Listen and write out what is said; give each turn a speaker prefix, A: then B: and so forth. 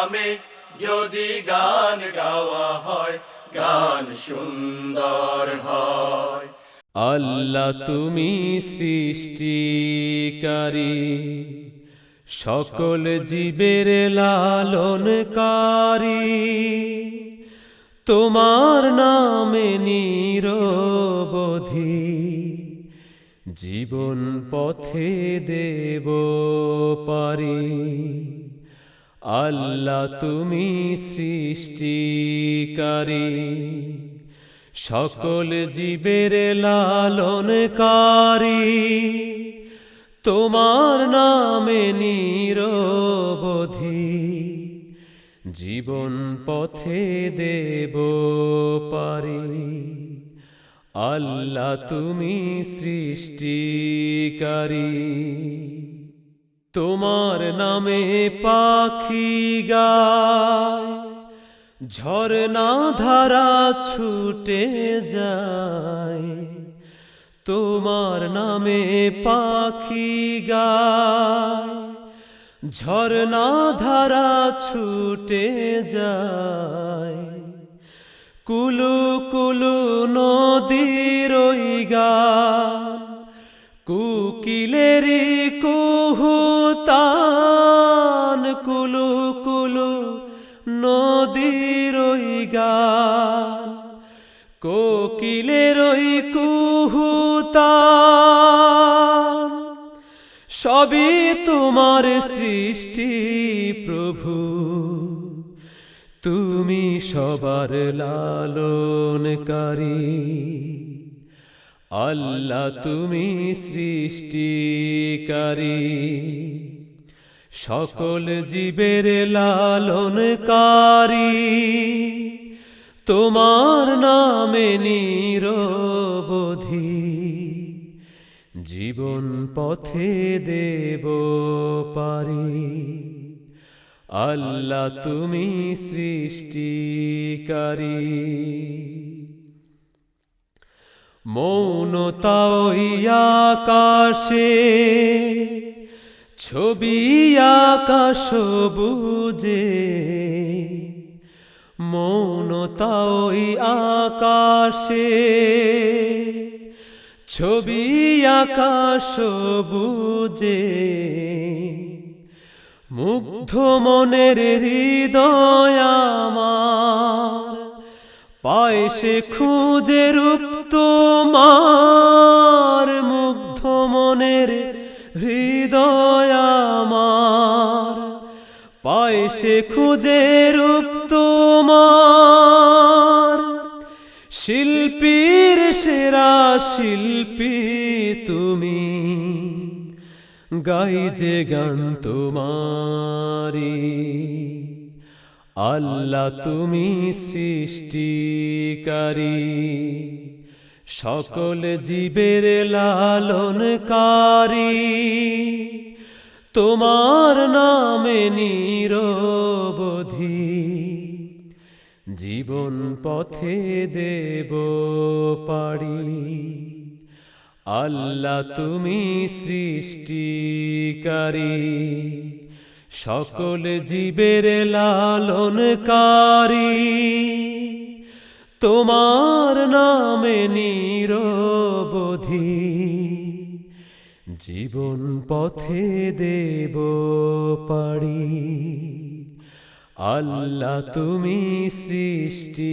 A: নামে যদি গান গাওয়া হয়, গান সুন্দর হয়।
B: আল্লাহ তুমি সৃষ্টিকারী, সকল জীবের লালনকারী। তোমার নামে নিরবধি জীবন পথে দেব পারি। আল্লাহ তুমি সৃষ্টিকারী, সকল জীবের লালনকারী। তোমার নামে নিরবধি জীবন পথে দেব পারি। আল্লাহ তুমি সৃষ্টিকারী। তোমার নামে পাখি গায়, ঝরনা ধারা ছুটে যায়। তোমার নামে পাখি গায়, ঝরনা ধারা ছুটে যায়। কুলু কুলু নদীর ওই গান, কুকিলেরি কুহুতান। কুলু কুলু নদীর ওই গান, কোকিলের ওই কুহুতান। সবই তোমার সৃষ্টি প্রভু, তুমি সবার লালনকারী। আল্লাহ তুমি সৃষ্টিকারী, সকল জীবের লালনকারী। তোমার নামে নিরবধি জীবন পথে দেব পারি। আল্লাহ তুমি সৃষ্টিকারী। মৌনতা ওই আকাশে, ছবি আকাশ বুঝে। মৌনতা ওই আকাশে, ছবি আকাশ বুঝে। মুগ্ধ মনের হৃদয় আমার, পায় সে খুঁজে রূপ তোমার। মুগ্ধ মনের হৃদয় আমার, পায় সে খুঁজে রূপ তোমার। শিল্পীর সেরা শিল্পী তুমি, গাই যে গান তোমারি। আল্লাহ তুমি সৃষ্টিকারী, সকল জীবের লালনকারী। তোমার নামে নিরবধি জীবন পথে দেব পারি। আল্লাহ তুমি সৃষ্টিকারী, সকল জীবের লালনকারী। তোমার নামে নিরবধি জীবন পথে দেব পারি। আল্লাহ তুমি সৃষ্টিকারী।